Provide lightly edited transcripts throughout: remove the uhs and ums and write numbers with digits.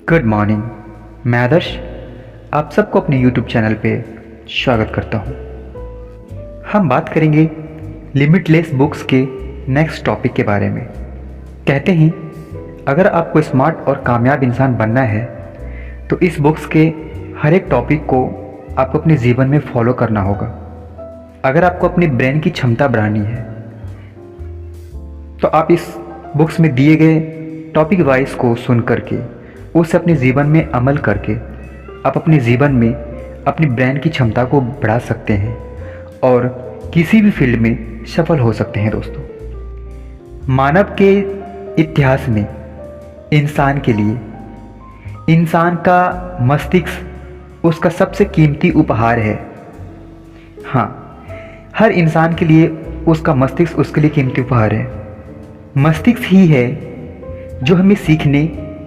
Good morning. मैं आदर्श आप सबको अपने यूट्यूब चैनल पे स्वागत करता हूँ। हम बात करेंगे लिमिटलेस बुक्स के नेक्स्ट टॉपिक के बारे में। कहते हैं अगर आपको स्मार्ट और कामयाब इंसान बनना है तो इस बुक्स के हर एक टॉपिक को आपको अपने जीवन में फॉलो करना होगा। अगर आपको अपनी ब्रेन की क्षमता बढ़ानी है तो आप इस बुक्स में दिए गए टॉपिक वाइज को सुन करके उसे अपने जीवन में अमल करके आप अपने जीवन में अपनी ब्रेन की क्षमता को बढ़ा सकते हैं और किसी भी फील्ड में सफल हो सकते हैं। दोस्तों, मानव के इतिहास में इंसान के लिए इंसान का मस्तिष्क उसका सबसे कीमती उपहार है। हाँ, हर इंसान के लिए उसका मस्तिष्क उसके लिए कीमती उपहार है। मस्तिष्क ही है जो हमें सीखने,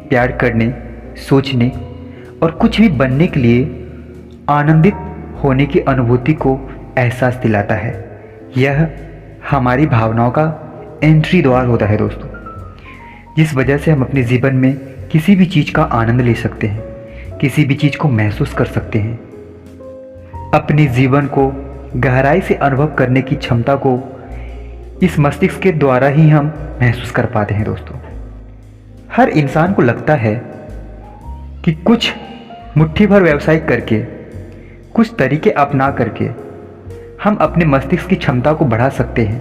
प्यार करने, सोचने और कुछ भी बनने के लिए आनंदित होने की अनुभूति को एहसास दिलाता है। यह हमारी भावनाओं का एंट्री द्वार होता है दोस्तों, जिस वजह से हम अपने जीवन में किसी भी चीज़ का आनंद ले सकते हैं, किसी भी चीज़ को महसूस कर सकते हैं। अपने जीवन को गहराई से अनुभव करने की क्षमता को इस मस्तिष्क के द्वारा ही हम महसूस कर पाते हैं। दोस्तों, हर इंसान को लगता है कि कुछ मुट्ठी भर व्यवसाय करके, कुछ तरीके अपना करके हम अपने मस्तिष्क की क्षमता को बढ़ा सकते हैं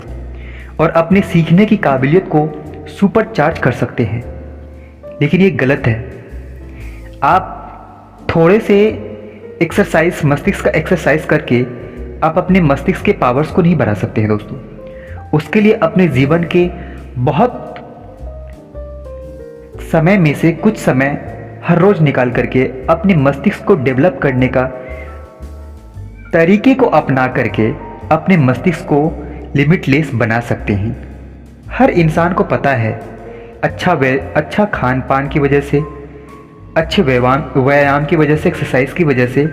और अपने सीखने की काबिलियत को सुपर चार्ज कर सकते हैं। लेकिन ये गलत है। आप थोड़े से एक्सरसाइज, मस्तिष्क का एक्सरसाइज करके आप अपने मस्तिष्क के पावर्स को नहीं बढ़ा सकते हैं। दोस्तों, उसके लिए अपने जीवन के बहुत समय में से कुछ समय हर रोज निकाल करके अपने मस्तिष्क को डेवलप करने का तरीके को अपना करके अपने मस्तिष्क को लिमिटलेस बना सकते हैं। हर इंसान को पता है अच्छा खान पान की वजह से, अच्छे व्यायाम की वजह से, एक्सरसाइज की वजह से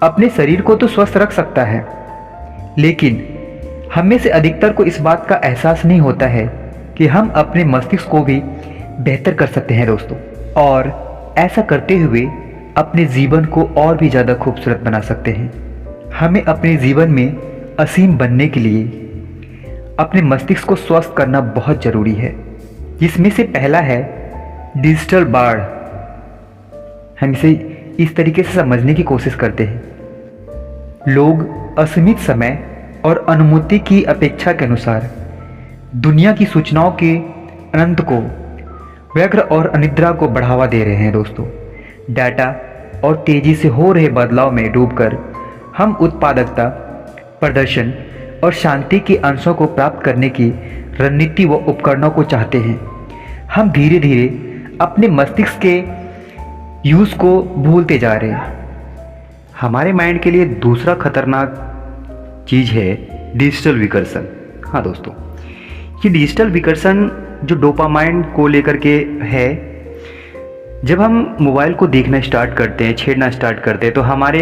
अपने शरीर को तो स्वस्थ रख सकता है, लेकिन हम में से अधिकतर को इस बात का एहसास नहीं होता है कि हम अपने मस्तिष्क को भी बेहतर कर सकते हैं दोस्तों, और ऐसा करते हुए अपने जीवन को और भी ज़्यादा खूबसूरत बना सकते हैं। हमें अपने जीवन में असीम बनने के लिए अपने मस्तिष्क को स्वस्थ करना बहुत ज़रूरी है, जिसमें से पहला है डिजिटल बाढ़। हम इसे इस तरीके से समझने की कोशिश करते हैं। लोग असीमित समय और अनुमति की अपेक्षा के अनुसार दुनिया की सूचनाओं के अनंत को, व्यग्र और अनिद्रा को बढ़ावा दे रहे हैं। दोस्तों, डाटा और तेजी से हो रहे बदलाव में डूबकर हम उत्पादकता, प्रदर्शन और शांति के अंशों को प्राप्त करने की रणनीति व उपकरणों को चाहते हैं। हम धीरे धीरे अपने मस्तिष्क के यूज़ को भूलते जा रहे हैं। हमारे माइंड के लिए दूसरा खतरनाक चीज़ है डिजिटल विकर्षण। हाँ दोस्तों, ये डिजिटल विकर्षण जो डोपामाइन को लेकर के है, जब हम मोबाइल को देखना स्टार्ट करते हैं, छेड़ना स्टार्ट करते हैं, तो हमारे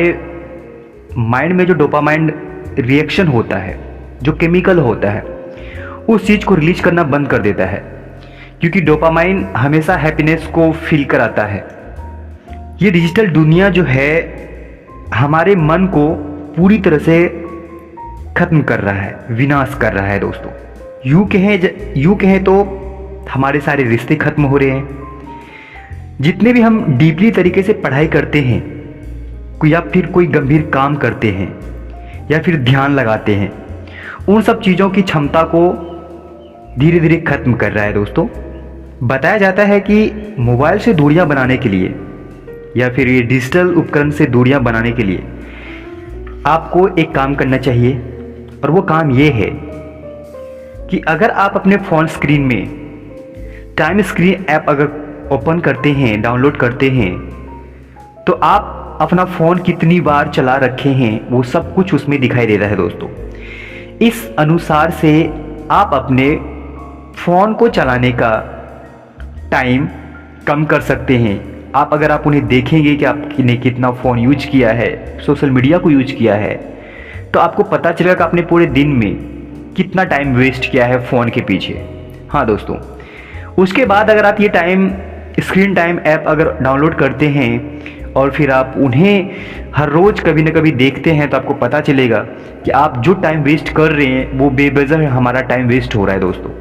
माइंड में जो डोपामाइन रिएक्शन होता है, जो केमिकल होता है, उस चीज़ को रिलीज करना बंद कर देता है, क्योंकि डोपामाइन हमेशा हैप्पीनेस को फील कराता है। ये डिजिटल दुनिया जो है हमारे मन को पूरी तरह से खत्म कर रहा है, विनाश कर रहा है। दोस्तों, यूँ कहें तो हमारे सारे रिश्ते खत्म हो रहे हैं। जितने भी हम डीपली तरीके से पढ़ाई करते हैं, या फिर कोई गंभीर काम करते हैं, या फिर ध्यान लगाते हैं, उन सब चीज़ों की क्षमता को धीरे धीरे खत्म कर रहा है। दोस्तों, बताया जाता है कि मोबाइल से दूरियां बनाने के लिए, या फिर ये डिजिटल उपकरण से दूरियां बनाने के लिए आपको एक काम करना चाहिए, और वो काम ये है कि अगर आप अपने फ़ोन स्क्रीन में टाइम स्क्रीन ऐप अगर ओपन करते हैं, डाउनलोड करते हैं, तो आप अपना फ़ोन कितनी बार चला रखे हैं वो सब कुछ उसमें दिखाई दे रहा है। दोस्तों, इस अनुसार से आप अपने फ़ोन को चलाने का टाइम कम कर सकते हैं। अगर आप उन्हें देखेंगे कि आपने कितना फ़ोन यूज किया है, सोशल मीडिया को यूज किया है, तो आपको पता चलेगा कि आपने पूरे दिन में कितना टाइम वेस्ट किया है फ़ोन के पीछे। हाँ दोस्तों, उसके बाद अगर आप ये टाइम स्क्रीन टाइम ऐप अगर डाउनलोड करते हैं और फिर आप उन्हें हर रोज़ कभी ना कभी देखते हैं तो आपको पता चलेगा कि आप जो टाइम वेस्ट कर रहे हैं वो बेवजह हमारा टाइम वेस्ट हो रहा है दोस्तों।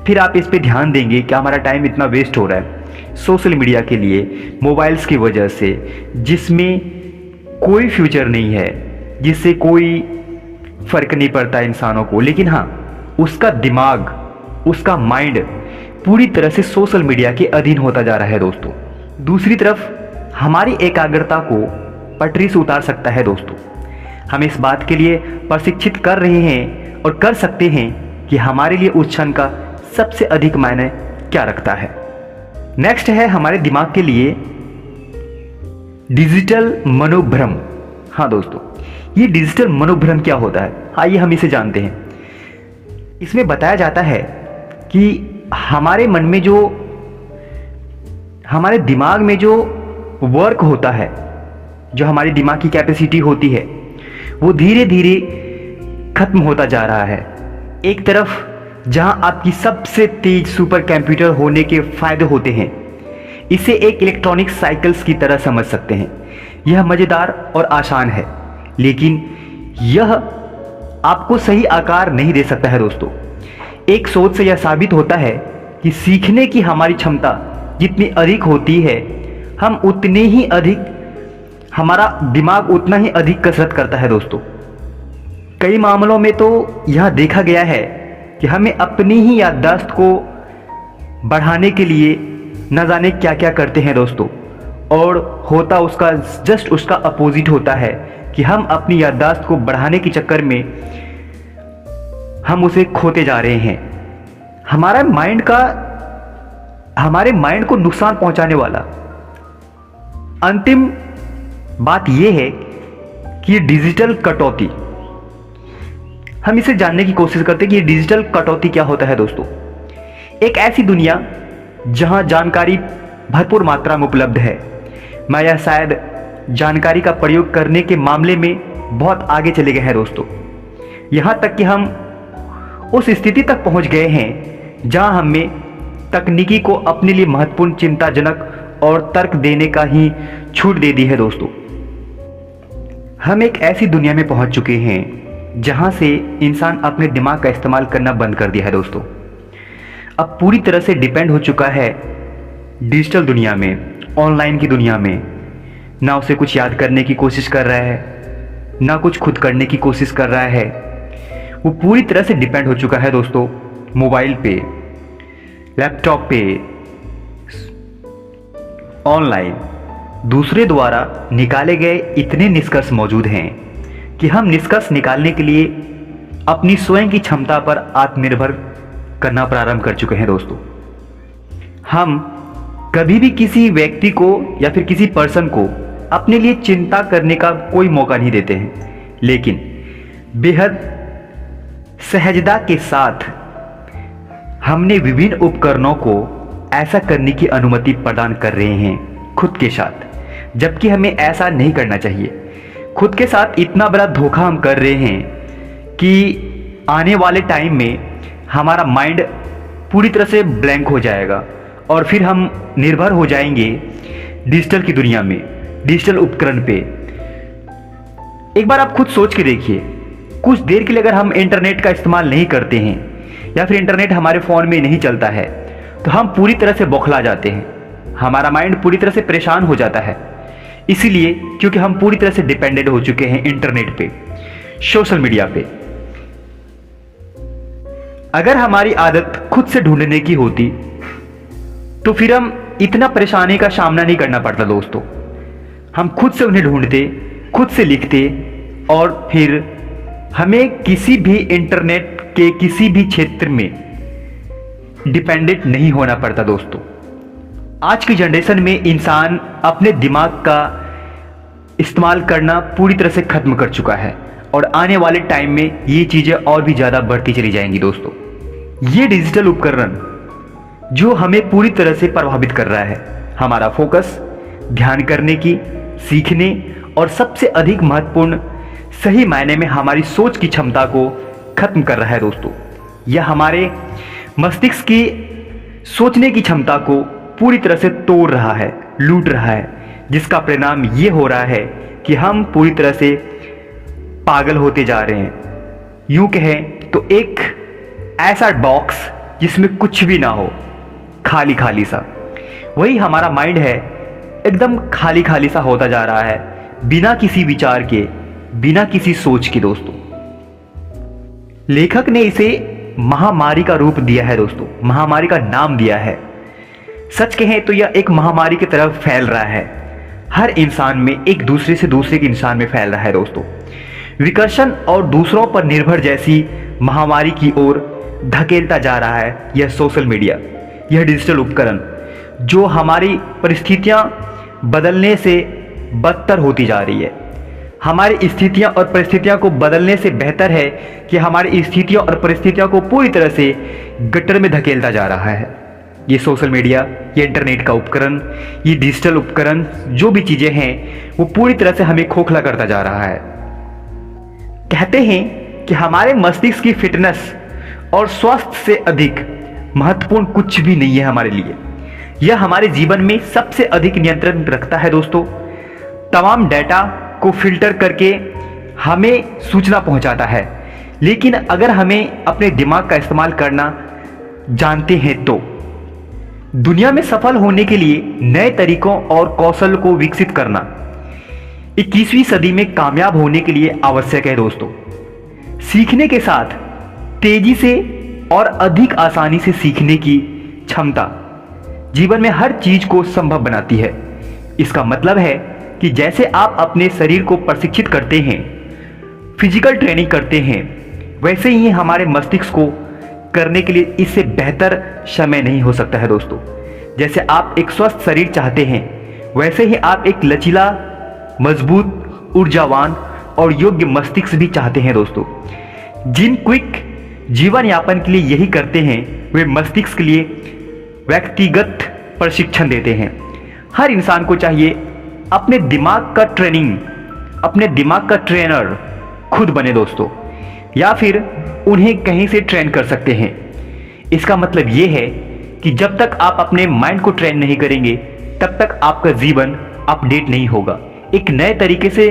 फिर आप इस पे ध्यान देंगे कि हमारा टाइम इतना वेस्ट हो रहा है सोशल मीडिया के लिए, मोबाइल्स की वजह से, जिसमें कोई फ्यूचर नहीं है, जिससे कोई फ़र्क नहीं पड़ता इंसानों को, लेकिन हाँ उसका दिमाग, उसका माइंड पूरी तरह से सोशल मीडिया के अधीन होता जा रहा है दोस्तों। दूसरी तरफ हमारी एकाग्रता को पटरी से उतार सकता है दोस्तों। हम इस बात के लिए प्रशिक्षित कर रहे हैं और कर सकते हैं कि हमारे लिए उस क्षण का सबसे अधिक मायने क्या रखता है। नेक्स्ट है हमारे दिमाग के लिए डिजिटल मनोभ्रम। हाँ दोस्तों, ये डिजिटल मनोभ्रम क्या होता है, आइए हम इसे जानते हैं। इसमें बताया जाता है कि हमारे मन में जो, हमारे दिमाग में जो वर्क होता है, जो हमारी दिमाग की कैपेसिटी होती है, वो धीरे धीरे खत्म होता जा रहा है। एक तरफ जहां आपकी सबसे तेज सुपर कंप्यूटर होने के फायदे होते हैं, इसे एक इलेक्ट्रॉनिक साइकिल्स की तरह समझ सकते हैं। यह मज़ेदार और आसान है, लेकिन यह आपको सही आकार नहीं दे सकता है दोस्तों। एक शोध से यह साबित होता है कि सीखने की हमारी क्षमता जितनी अधिक होती है, हम उतने ही अधिक, हमारा दिमाग उतना ही अधिक कसरत करता है दोस्तों। कई मामलों में तो यह देखा गया है कि हमें अपनी ही याददाश्त को बढ़ाने के लिए न जाने क्या क्या करते हैं दोस्तों, और होता उसका जस्ट उसका अपोजिट होता है कि हम अपनी याददाश्त को बढ़ाने के चक्कर में हम उसे खोते जा रहे हैं। हमारे माइंड को नुकसान पहुंचाने वाला अंतिम बात यह है कि डिजिटल कटौती। हम इसे जानने की कोशिश करते हैं कि डिजिटल कटौती क्या होता है दोस्तों। एक ऐसी दुनिया जहां जानकारी भरपूर मात्रा में उपलब्ध है, मैं यह शायद जानकारी का प्रयोग करने के मामले में बहुत आगे चले गए हैं दोस्तों। यहाँ तक कि हम उस स्थिति तक पहुँच गए हैं जहाँ हमें तकनीकी को अपने लिए महत्वपूर्ण, चिंताजनक और तर्क देने का ही छूट दे दी है दोस्तों। हम एक ऐसी दुनिया में पहुँच चुके हैं जहाँ से इंसान अपने दिमाग का इस्तेमाल करना बंद कर दिया है दोस्तों। अब पूरी तरह से डिपेंड हो चुका है डिजिटल दुनिया में, ऑनलाइन की दुनिया में। ना उसे कुछ याद करने की कोशिश कर रहा है, ना कुछ खुद करने की कोशिश कर रहा है। वो पूरी तरह से डिपेंड हो चुका है दोस्तों मोबाइल पे, लैपटॉप पे, ऑनलाइन। दूसरे द्वारा निकाले गए इतने निष्कर्ष मौजूद हैं कि हम निष्कर्ष निकालने के लिए अपनी स्वयं की क्षमता पर आत्मनिर्भर करना प्रारंभ कर चुके हैं दोस्तों। हम कभी भी किसी व्यक्ति को या फिर किसी पर्सन को अपने लिए चिंता करने का कोई मौका नहीं देते हैं, लेकिन बेहद सहजता के साथ हमने विभिन्न उपकरणों को ऐसा करने की अनुमति प्रदान कर रहे हैं खुद के साथ, जबकि हमें ऐसा नहीं करना चाहिए। खुद के साथ इतना बड़ा धोखा हम कर रहे हैं कि आने वाले टाइम में हमारा माइंड पूरी तरह से ब्लैंक हो जाएगा और फिर हम निर्भर हो जाएंगे डिजिटल की दुनिया में, डिजिटल उपकरण पे। एक बार आप खुद सोच के देखिए, कुछ देर के लिए अगर हम इंटरनेट का इस्तेमाल नहीं करते हैं या फिर इंटरनेट हमारे फ़ोन में नहीं चलता है तो हम पूरी तरह से बौखला जाते हैं। हमारा माइंड पूरी तरह से परेशान हो जाता है, इसीलिए क्योंकि हम पूरी तरह से डिपेंडेंट हो चुके हैं इंटरनेट पे, सोशल मीडिया पे। अगर हमारी आदत खुद से ढूंढने की होती तो फिर हम इतना परेशानी का सामना नहीं करना पड़ता दोस्तों। हम खुद से उन्हें ढूंढते, खुद से लिखते और फिर हमें किसी भी इंटरनेट के किसी भी क्षेत्र में डिपेंडेंट नहीं होना पड़ता दोस्तों। आज की जनरेशन में इंसान अपने दिमाग का इस्तेमाल करना पूरी तरह से खत्म कर चुका है और आने वाले टाइम में ये चीज़ें और भी ज़्यादा बढ़ती चली जाएंगी दोस्तों। ये डिजिटल उपकरण जो हमें पूरी तरह से प्रभावित कर रहा है, हमारा फोकस, ध्यान करने की, सीखने और सबसे अधिक महत्वपूर्ण सही मायने में हमारी सोच की क्षमता को खत्म कर रहा है दोस्तों। यह हमारे मस्तिष्क की सोचने की क्षमता को पूरी तरह से तोड़ रहा है, लूट रहा है, जिसका परिणाम ये हो रहा है कि हम पूरी तरह से पागल होते जा रहे हैं। यूं कहें तो एक ऐसा बॉक्स जिसमें कुछ भी ना हो, खाली खाली सा, वही हमारा माइंड है। एकदम खाली खाली सा होता जा रहा है, बिना किसी विचार के, बिना किसी सोच के दोस्तों। लेखक ने इसे महामारी का रूप दिया है दोस्तों, महामारी का नाम दिया है। सच कहें तो यह एक महामारी की तरफ फैल रहा है, हर इंसान में, एक दूसरे से दूसरे के इंसान में फैल रहा है दोस्तों। विकर्षण और दूसरों पर निर्भर जैसी महामारी की ओर धकेलता जा रहा है यह सोशल मीडिया, यह डिजिटल उपकरण, जो हमारी परिस्थितियां बदलने से बदतर होती जा रही है। हमारी स्थितियां और परिस्थितियों को बदलने से बेहतर है कि हमारी स्थितियों और परिस्थितियों को पूरी तरह से गटर में धकेलता जा रहा है। ये सोशल मीडिया, ये इंटरनेट का उपकरण, ये डिजिटल उपकरण, जो भी चीज़ें हैं वो पूरी तरह से हमें खोखला करता जा रहा है। कहते हैं कि हमारे मस्तिष्क की फिटनेस और स्वास्थ्य से अधिक महत्वपूर्ण कुछ भी नहीं है हमारे लिए। यह हमारे जीवन में सबसे अधिक नियंत्रण रखता है दोस्तों। तमाम डेटा को फिल्टर करके हमें सूचना पहुंचाता है। लेकिन अगर हमें अपने दिमाग का इस्तेमाल करना जानते हैं तो दुनिया में सफल होने के लिए नए तरीकों और कौशल को विकसित करना 21वीं सदी में कामयाब होने के लिए आवश्यक है दोस्तों। सीखने के साथ तेजी से और अधिक आसानी से सीखने की क्षमता जीवन में हर चीज को संभव बनाती है। इसका मतलब है कि जैसे आप अपने शरीर को प्रशिक्षित करते हैं, फिजिकल ट्रेनिंग करते हैं, वैसे ही हमारे मस्तिष्क को करने के लिए इससे बेहतर समय नहीं हो सकता है दोस्तों। जैसे आप एक स्वस्थ शरीर चाहते हैं, वैसे ही आप एक लचीला, मजबूत, ऊर्जावान और योग्य मस्तिष्क भी चाहते हैं दोस्तों। जिन क्विक जीवन यापन के लिए यही करते हैं, वे मस्तिष्क के लिए व्यक्तिगत प्रशिक्षण देते हैं। हर इंसान को चाहिए अपने दिमाग का ट्रेनिंग, अपने दिमाग का ट्रेनर खुद बने दोस्तों, या फिर उन्हें कहीं से ट्रेन कर सकते हैं। इसका मतलब यह है कि जब तक आप अपने माइंड को ट्रेन नहीं करेंगे, तब तक आपका जीवन अपडेट नहीं होगा। एक नए तरीके से,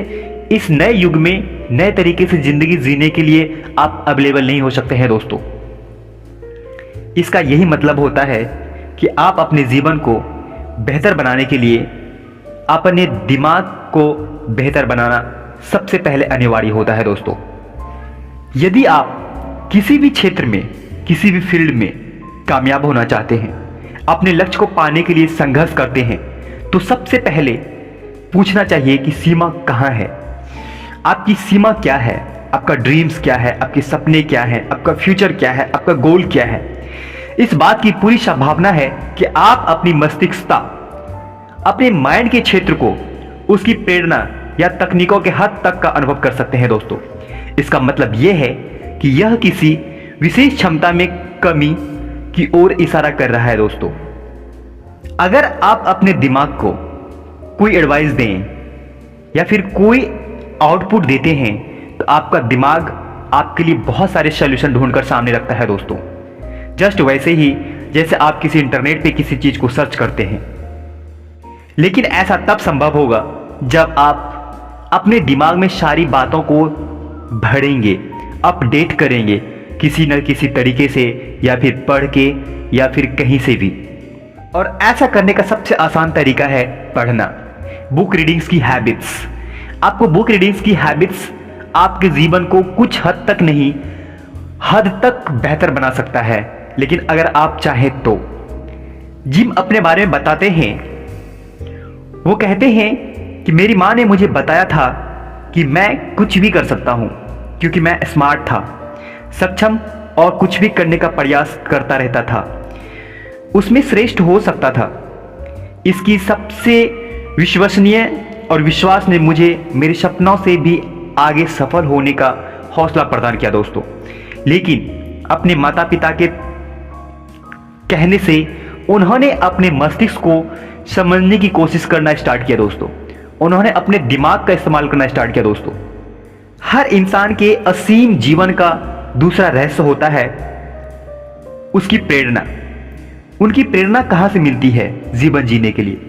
इस नए युग में नए तरीके से जिंदगी जीने के लिए आप अवेलेबल नहीं हो सकते हैं दोस्तों। इसका यही मतलब होता है कि आप अपने जीवन को बेहतर बनाने के लिए अपने दिमाग को बेहतर बनाना सबसे पहले अनिवार्य होता है दोस्तों। यदि आप किसी भी क्षेत्र में, किसी भी फील्ड में कामयाब होना चाहते हैं, अपने लक्ष्य को पाने के लिए संघर्ष करते हैं, तो सबसे पहले पूछना चाहिए कि सीमा कहाँ है। आपकी सीमा क्या है, आपका ड्रीम्स क्या है, आपके सपने क्या है, आपका फ्यूचर क्या है, आपका गोल क्या है। इस बात की पूरी संभावना है कि आप अपनी मस्तिष्कता, अपने माइंड के क्षेत्र को, उसकी प्रेरणा या तकनीकों के हद तक का अनुभव कर सकते हैं दोस्तों। इसका मतलब यह है कि यह किसी विशेष क्षमता में कमी की ओर इशारा कर रहा है दोस्तों। अगर आप अपने दिमाग को कोई एडवाइस दें या फिर कोई आउटपुट देते हैं, तो आपका दिमाग आपके लिए बहुत सारे सॉल्यूशन ढूंढकर सामने रखता है दोस्तों। जस्ट वैसे ही जैसे आप किसी इंटरनेट पे किसी चीज को सर्च करते हैं। लेकिन ऐसा तब संभव होगा जब आप अपने दिमाग में सारी बातों को भरेंगे, अपडेट करेंगे किसी न किसी तरीके से, या फिर पढ़ के, या फिर कहीं से भी। और ऐसा करने का सबसे आसान तरीका है पढ़ना, बुक रीडिंग्स की हैबिट्स। आपको बुक रीडिंग्स की हैबिट्स आपके जीवन को कुछ हद तक नहीं, हद तक बेहतर बना सकता है। लेकिन अगर आप चाहें तो जिम अपने बारे में बताते हैं, वो कहते हैं कि मेरी माँ ने मुझे बताया था कि मैं कुछ भी कर सकता हूँ, क्योंकि मैं स्मार्ट था, सक्षम और कुछ भी करने का प्रयास करता रहता था, उसमें श्रेष्ठ हो सकता था। इसकी सबसे विश्वसनीय और विश्वास ने मुझे मेरे सपनों से भी आगे सफल होने का हौसला प्रदान किया दोस्तों। लेकिन अपने माता पिता के कहने से उन्होंने अपने मस्तिष्क को समझने की कोशिश करना स्टार्ट किया दोस्तों। उन्होंने अपने दिमाग का इस्तेमाल करना स्टार्ट किया दोस्तों। हर इंसान के असीम जीवन का दूसरा रहस्य होता है उसकी प्रेरणा, उनकी प्रेरणा कहाँ से मिलती है जीवन जीने के लिए,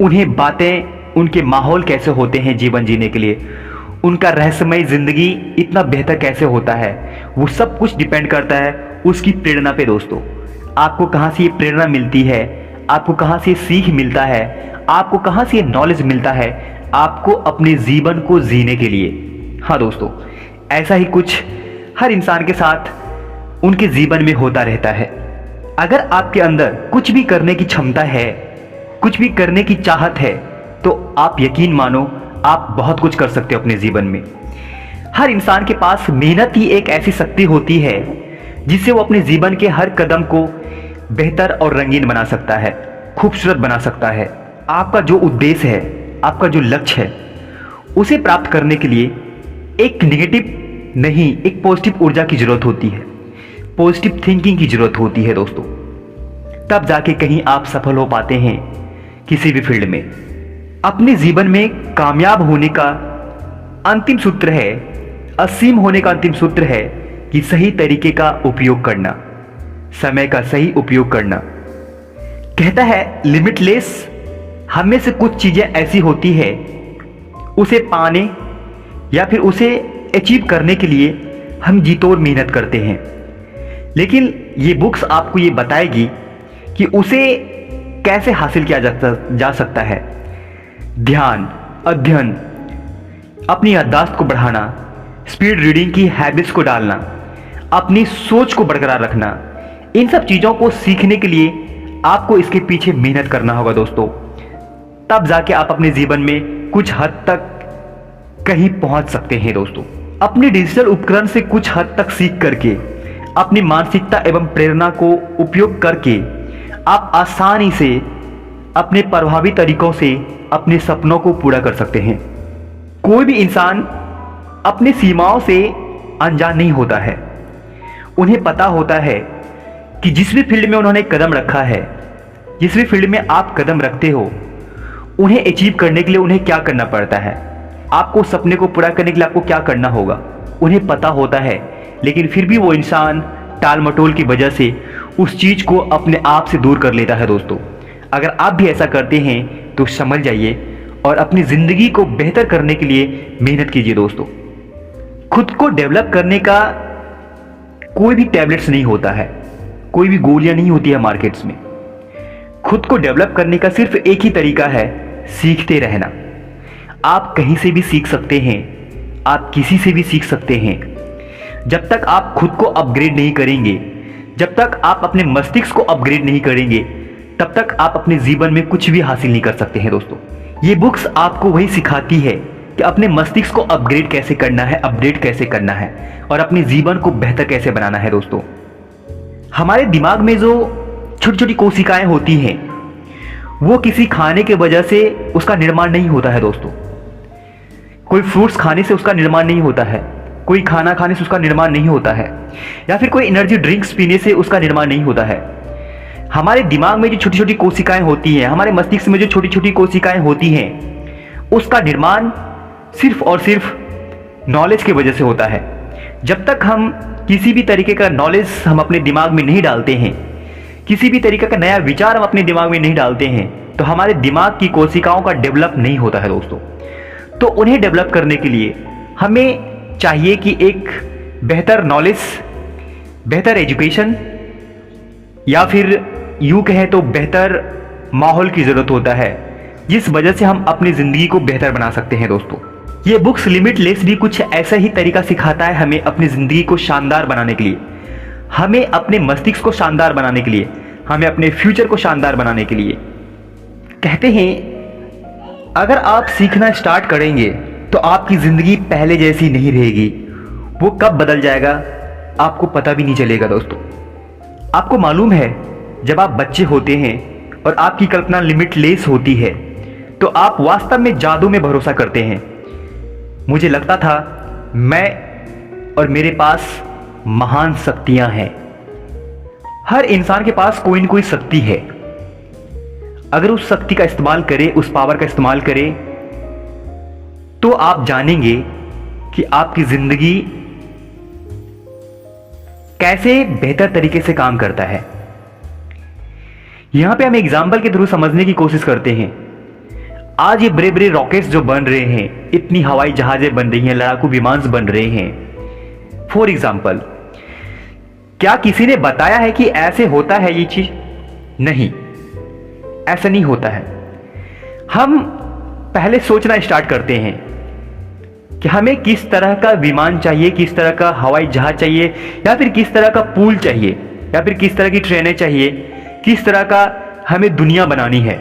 उन्हें बातें, उनके माहौल कैसे होते हैं जीवन जीने के लिए, उनका रहस्यमय जिंदगी इतना बेहतर कैसे होता है, वो सब कुछ डिपेंड करता है उसकी प्रेरणा पे दोस्तों। आपको कहाँ से ये प्रेरणा मिलती है, आपको कहाँ से सीख मिलता है, आपको कहाँ से ये नॉलेज मिलता है आपको अपने जीवन को जीने के लिए। हाँ दोस्तों, ऐसा ही कुछ हर इंसान के साथ उनके जीवन में होता रहता है। अगर आपके अंदर कुछ भी करने की क्षमता है, कुछ भी करने की चाहत है, तो आप यकीन मानो आप बहुत कुछ कर सकते हो अपने जीवन में। हर इंसान के पास मेहनत ही एक ऐसी शक्ति होती है जिससे वो अपने जीवन के हर कदम को बेहतर और रंगीन बना सकता है, खूबसूरत बना सकता है। आपका जो उद्देश्य है, आपका जो लक्ष्य है, उसे प्राप्त करने के लिए एक नेगेटिव नहीं, एक पॉजिटिव ऊर्जा की जरूरत होती है, पॉजिटिव थिंकिंग की जरूरत होती है दोस्तों। तब जाके कहीं आप सफल हो पाते हैं किसी भी फील्ड में। अपने जीवन में कामयाब होने का अंतिम सूत्र है, असीम होने का अंतिम सूत्र है कि सही तरीके का उपयोग करना, समय का सही उपयोग करना। कहता है लिमिटलेस, हम में से कुछ चीजें ऐसी होती है उसे पाने या फिर उसे अचीव करने के लिए हम जी तोड़ मेहनत करते हैं, लेकिन ये बुक्स आपको ये बताएगी कि उसे कैसे हासिल किया जा सकता है। ध्यान, अध्ययन, अपनी याददाश्त को बढ़ाना, स्पीड रीडिंग की हैबिट्स को डालना, अपनी सोच को बरकरार रखना, इन सब चीज़ों को सीखने के लिए आपको इसके पीछे मेहनत करना होगा दोस्तों। तब जाके आप अपने जीवन में कुछ हद तक कहीं पहुंच सकते हैं दोस्तों। अपने डिजिटल उपकरण से कुछ हद तक सीख करके, अपनी मानसिकता एवं प्रेरणा को उपयोग करके आप आसानी से, अपने प्रभावी तरीकों से अपने सपनों को पूरा कर सकते हैं। कोई भी इंसान अपनी सीमाओं से अनजान नहीं होता है। उन्हें पता होता है कि जिस भी फील्ड में उन्होंने कदम रखा है, जिस भी फील्ड में आप कदम रखते हो, उन्हें अचीव करने के लिए उन्हें क्या करना पड़ता है, आपको सपने को पूरा करने के लिए आपको क्या करना होगा, उन्हें पता होता है। लेकिन फिर भी वो इंसान टाल मटोल की वजह से उस चीज़ को अपने आप से दूर कर लेता है दोस्तों। अगर आप भी ऐसा करते हैं तो समझ जाइए और अपनी ज़िंदगी को बेहतर करने के लिए मेहनत कीजिए दोस्तों। खुद को डेवलप करने का कोई भी टैबलेट्स नहीं होता है, कोई भी गोलियां नहीं होती है मार्केट्स में। खुद को डेवलप करने का सिर्फ एक ही तरीका है, सीखते रहना। आप कहीं से भी सीख सकते हैं, आप किसी से भी सीख सकते हैं। जब तक आप खुद को अपग्रेड नहीं करेंगे, जब तक आप अपने मस्तिष्क को अपग्रेड नहीं करेंगे, तब तक आप अपने जीवन में कुछ भी हासिल नहीं कर सकते हैं दोस्तों। ये बुक्स आपको वही सिखाती है कि अपने मस्तिष्क को अपग्रेड कैसे करना है, अपडेट कैसे करना है और अपने जीवन को बेहतर कैसे बनाना है दोस्तों। हमारे दिमाग में जो छोटी छोटी कोशिकाएं होती हैं, वो किसी खाने के वजह से उसका निर्माण नहीं होता है दोस्तों। कोई फ्रूट्स खाने से उसका निर्माण नहीं होता है, कोई खाना खाने से उसका निर्माण नहीं होता है, या फिर कोई एनर्जी ड्रिंक्स पीने से उसका निर्माण नहीं होता है। हमारे दिमाग में जो छोटी छोटी कोशिकाएं होती हैं, हमारे मस्तिष्क में जो छोटी छोटी कोशिकाएं होती हैं, उसका निर्माण सिर्फ और सिर्फ नॉलेज की वजह से होता है। जब तक हम किसी भी तरीके का नॉलेज हम अपने दिमाग में नहीं डालते हैं, किसी भी तरीके का नया विचार हम अपने दिमाग में नहीं डालते हैं, तो हमारे दिमाग की कोशिकाओं का डेवलप नहीं होता है दोस्तों। तो उन्हें डेवलप करने के लिए हमें चाहिए कि एक बेहतर नॉलेज, बेहतर एजुकेशन, या फिर यूं कहें तो बेहतर माहौल की ज़रूरत होता है, जिस वजह से हम अपनी ज़िंदगी को बेहतर बना सकते हैं दोस्तों। ये बुक्स लिमिटलेस भी कुछ ऐसा ही तरीका सिखाता है हमें अपनी ज़िंदगी को शानदार बनाने के लिए, हमें अपने मस्तिष्क को शानदार बनाने के लिए, हमें अपने फ्यूचर को शानदार बनाने के लिए। कहते हैं अगर आप सीखना स्टार्ट करेंगे तो आपकी ज़िंदगी पहले जैसी नहीं रहेगी, वो कब बदल जाएगा आपको पता भी नहीं चलेगा दोस्तों। आपको मालूम है, जब आप बच्चे होते हैं और आपकी कल्पना लिमिटलेस होती है तो आप वास्तव में जादू में भरोसा करते हैं। मुझे लगता था मैं और मेरे पास महान शक्तियां हैं। हर इंसान के पास कोई न कोई शक्ति है। अगर उस शक्ति का इस्तेमाल करें, उस पावर का इस्तेमाल करें, तो आप जानेंगे कि आपकी जिंदगी कैसे बेहतर तरीके से काम करता है। यहां पे हम एग्जाम्पल के थ्रू समझने की कोशिश करते हैं। आज ये बड़े बड़े रॉकेट्स जो बन रहे हैं, इतनी हवाई जहाजें बन रही हैं, लड़ाकू विमान बन रहे हैं, फॉर एग्जाम्पल, क्या किसी ने बताया है कि ऐसे होता है ये चीज? नहीं, ऐसा नहीं होता है। हम पहले सोचना स्टार्ट करते हैं कि हमें किस तरह का विमान चाहिए, किस तरह का हवाई जहाज चाहिए, या फिर किस तरह का पुल चाहिए, या फिर किस तरह की ट्रेनें चाहिए, किस तरह का हमें दुनिया बनानी है।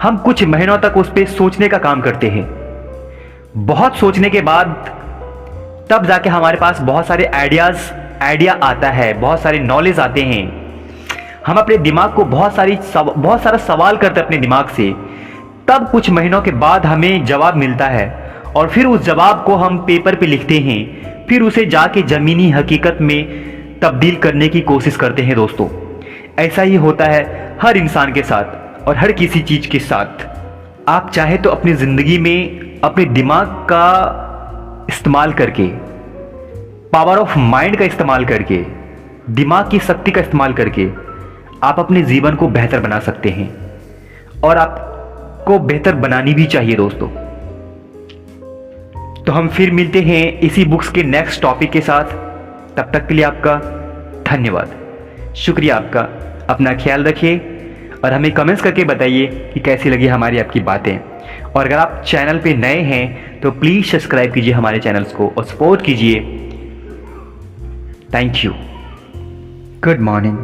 हम कुछ महीनों तक उस पर सोचने का काम करते हैं। बहुत सोचने के बाद तब जाके हमारे पास बहुत सारे आइडिया आता है, बहुत सारे नॉलेज आते हैं। हम अपने दिमाग को बहुत सारा सवाल करते हैं अपने दिमाग से। तब कुछ महीनों के बाद हमें जवाब मिलता है, और फिर उस जवाब को हम पेपर पे लिखते हैं, फिर उसे जाके ज़मीनी हकीकत में तब्दील करने की कोशिश करते हैं। दोस्तों, ऐसा ही होता है हर इंसान के साथ और हर किसी चीज़ के साथ। आप चाहे तो अपनी ज़िंदगी में अपने दिमाग का इस्तेमाल करके, पावर ऑफ माइंड का इस्तेमाल करके, दिमाग की शक्ति का इस्तेमाल करके आप अपने जीवन को बेहतर बना सकते हैं, और आपको बेहतर बनानी भी चाहिए दोस्तों। तो हम फिर मिलते हैं इसी बुक्स के नेक्स्ट टॉपिक के साथ। तब तक के लिए आपका धन्यवाद, शुक्रिया आपका। अपना ख्याल रखिए और हमें कमेंट्स करके बताइए कि कैसी लगी हमारी आपकी बातें। और अगर आप चैनल पे नए हैं तो प्लीज़ सब्सक्राइब कीजिए हमारे चैनल्स को और सपोर्ट कीजिए। Thank you. Good morning.